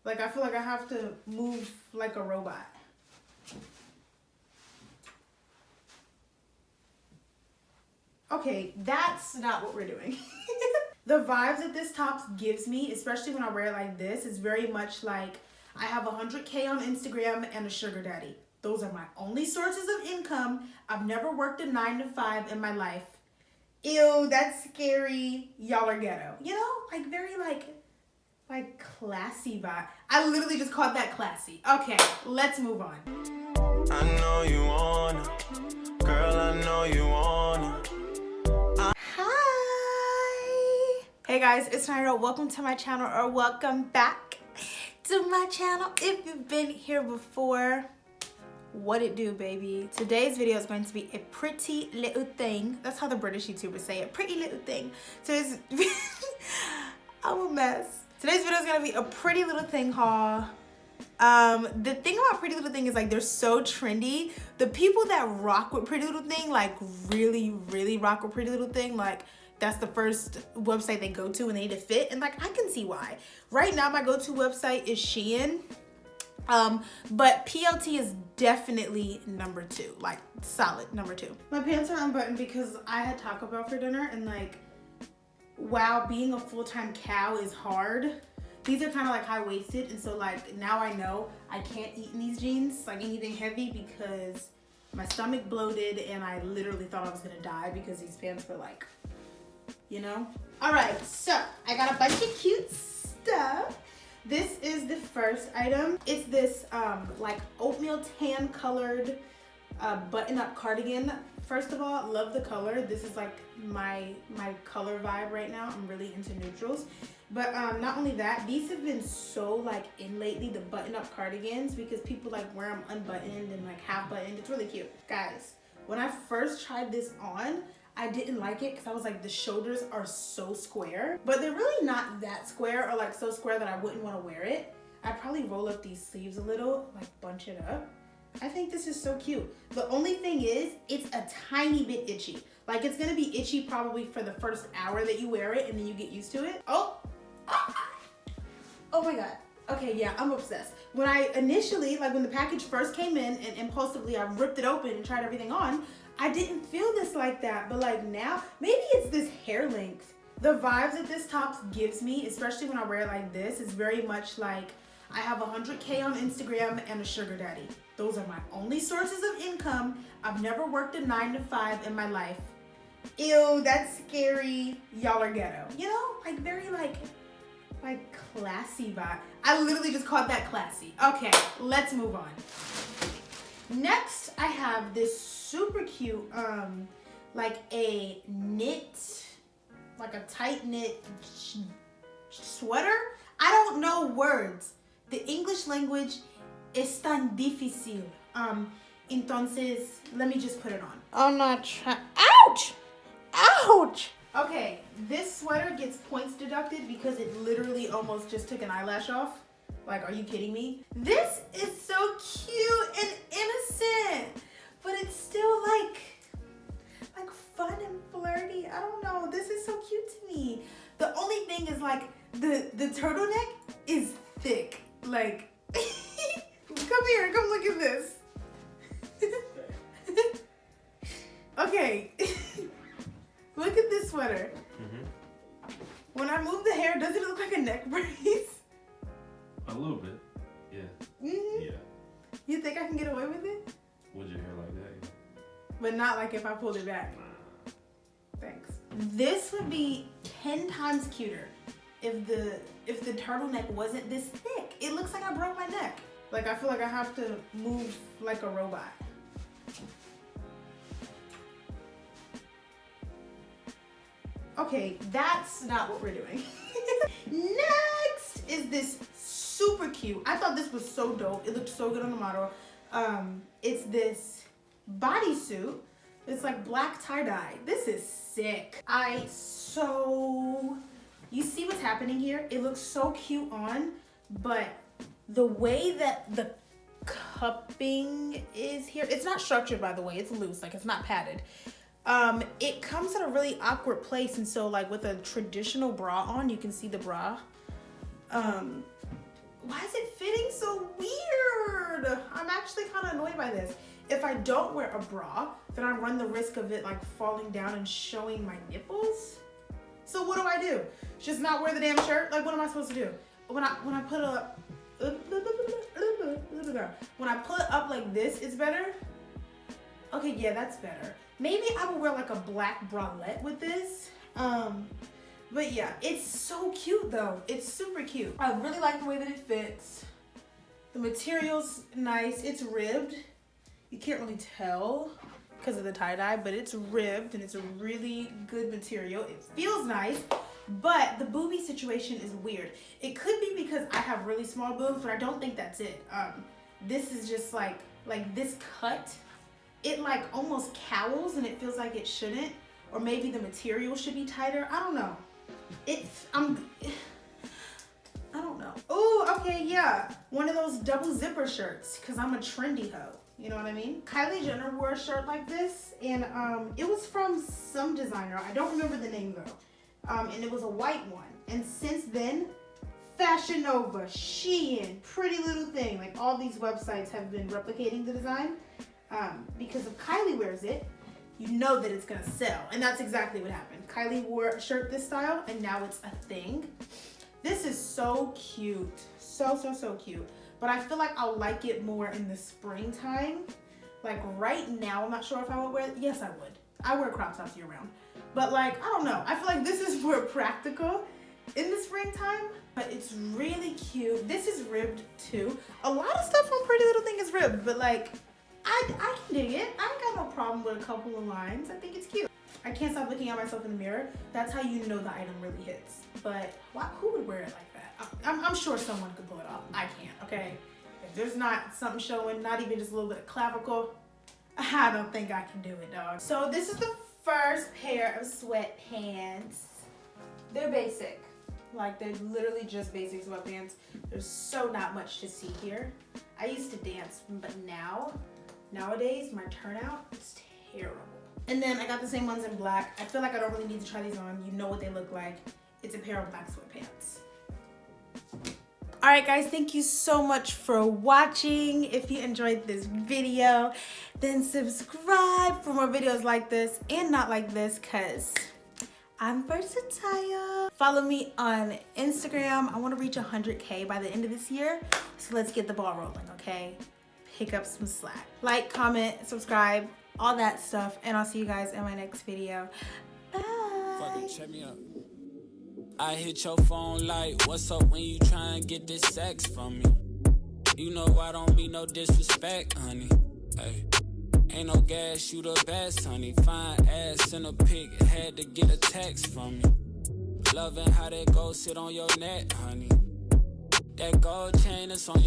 Like, I feel like I have to move like a robot. Okay, that's not what we're doing. The vibes that this top gives me, especially when I wear it like this, is very much like I have 100K on Instagram and a sugar daddy. Those are my only sources of income. I've never worked a 9 to 5 in my life. Ew, that's scary. Y'all are ghetto. You know, like very like classy vibe. I literally just called that classy. Okay, let's move on. I know you wanna, girl, I know you wanna. Hi. Hey guys, it's Nyra. Welcome to my channel, or welcome back to my channel. If you've been here before, what it do, baby? Today's video is going to be a pretty little thing. That's how the British YouTubers say it. Pretty little thing. So I'm a mess. Today's video is gonna be a pretty little thing haul. The thing about Pretty Little Thing is like they're so trendy. The people that rock with Pretty Little Thing, like really rock with Pretty Little Thing, like that's the first website they go to when they need to fit, and like I can see why. Right now my go-to website is Shein. But PLT is definitely number 2, like solid number 2. My pants are unbuttoned because I had Taco Bell for dinner, and like, wow, being a full-time cow is hard. These are kind of like high-waisted, and so like now I know I can't eat in these jeans, like anything heavy, because my stomach bloated and I literally thought I was gonna die because these pants were like, you know? All right, so I got a bunch of cute stuff. This is the first item. It's this like oatmeal tan colored button-up cardigan. First of all, love the color. This is like my color vibe right now. I'm really into neutrals. But not only that, these have been so like in lately, the button-up cardigans, because people like wear them unbuttoned and like half buttoned. It's really cute. Guys, when I first tried this on, I didn't like it because I was like, the shoulders are so square, but they're really not that square, or like so square that I wouldn't want to wear it. I'd probably roll up these sleeves a little, like bunch it up. I think this is so cute. The only thing is, it's a tiny bit itchy. Like it's gonna be itchy probably for the first hour that you wear it, and then you get used to it. Oh my God. Okay, yeah, I'm obsessed. When I initially, like when the package first came in and impulsively I ripped it open and tried everything on, I didn't feel this like that, but like now, maybe it's this hair length. The vibes that this top gives me, especially when I wear it like this, is very much like I have 100K on Instagram and a sugar daddy. Those are my only sources of income. I've never worked a 9 to 5 in my life. Ew, that's scary. Y'all are ghetto. You know, like very like classy vibe. I literally just called that classy. Okay, let's move on. Next, I have this super cute, like a knit, like a tight knit sweater. I don't know words. The English language es tan difícil. Entonces, let me just put it on. I'm not trying. Ouch! Ouch! Okay, this sweater gets points deducted because it literally almost just took an eyelash off. Like, are you kidding me? This is so cute and innocent, but it's still like fun and flirty. I don't know. This is so cute to me. The only thing is like the turtleneck is thick. Like, come here, come look at this. Okay. Look at this sweater. When I move the hair, does it look like a neck brace? A little bit, yeah. Yeah. You think I can get away with it? With your hair like that, yeah. But not like if I pulled it back. Thanks. This would be 10 times cuter if the turtleneck wasn't this thick. It looks like I broke my neck. Like I feel like I have to move like a robot. Okay, that's not what we're doing. Next is this super cute. I thought this was so dope. It looked so good on the model. It's this bodysuit. It's like black tie-dye. This is sick. You see what's happening here? It looks so cute on, but the way that the cupping is here, it's not structured, by the way. It's loose, like it's not padded. It comes at a really awkward place, and so like with a traditional bra on, you can see the bra. why is it fitting so weird? I'm actually kind of annoyed by this. If I don't wear a bra, then I run the risk of it like falling down and showing my nipples. So what do I do? Just not wear the damn shirt? Like, what am I supposed to do? When I put it up, when I put it up like this, it's better. Okay, yeah, that's better. Maybe I will wear like a black bralette with this. But yeah, it's so cute though. It's super cute. I really like the way that it fits. The material's nice. It's ribbed. You can't really tell because of the tie-dye, but it's ribbed and it's a really good material. It feels nice, but the boobie situation is weird. It could be because I have really small boobs, but I don't think that's it. This is just like this cut. It like almost cowls and it feels like it shouldn't, or maybe the material should be tighter. I don't know. I don't know. Oh, okay, yeah. One of those double zipper shirts, because I'm a trendy hoe. You know what I mean? Kylie Jenner wore a shirt like this, and it was from some designer. I don't remember the name though. And it was a white one. And since then, Fashion Nova, Shein, Pretty Little Thing, like all these websites have been replicating the design. Because if Kylie wears it, you know that it's gonna sell. And that's exactly what happened. Kylie wore a shirt this style, and now it's a thing. This is so cute. So cute. But I feel like I'll like it more in the springtime. Like right now, I'm not sure if I would wear it. Yes, I would. I wear crop tops year round. But like, I don't know. I feel like this is more practical in the springtime. But it's really cute. This is ribbed too. A lot of stuff on Pretty Little Thing is ribbed, but like, I can dig it. I ain't got no problem with a couple of lines. I think it's cute. I can't stop looking at myself in the mirror. That's how you know the item really hits. But who would wear it like that? I'm sure someone could pull it off. I can't, okay? If there's not something showing, not even just a little bit of clavicle, I don't think I can do it, dog. So this is the first pair of sweatpants. They're basic. Like, they're literally just basic sweatpants. There's so not much to see here. I used to dance, but nowadays, my turnout is terrible. And then I got the same ones in black. I feel like I don't really need to try these on. You know what they look like. It's a pair of black sweatpants. All right, guys, thank you so much for watching. If you enjoyed this video, then subscribe for more videos like this and not like this, because I'm versatile. Follow me on Instagram. I want to reach 100K by the end of this year. So let's get the ball rolling, okay? Pick up some slack. Like, comment, subscribe, all that stuff. And I'll see you guys in my next video. Bye. Fucking check me out. I hit your phone like, what's up when you try and get this sex from me? You know I don't mean no disrespect, honey. Hey. Ain't no gas, you the best, honey. Fine ass in a pic, had to get a text from me. Loving how that gold sit on your neck, honey. That gold chain is on your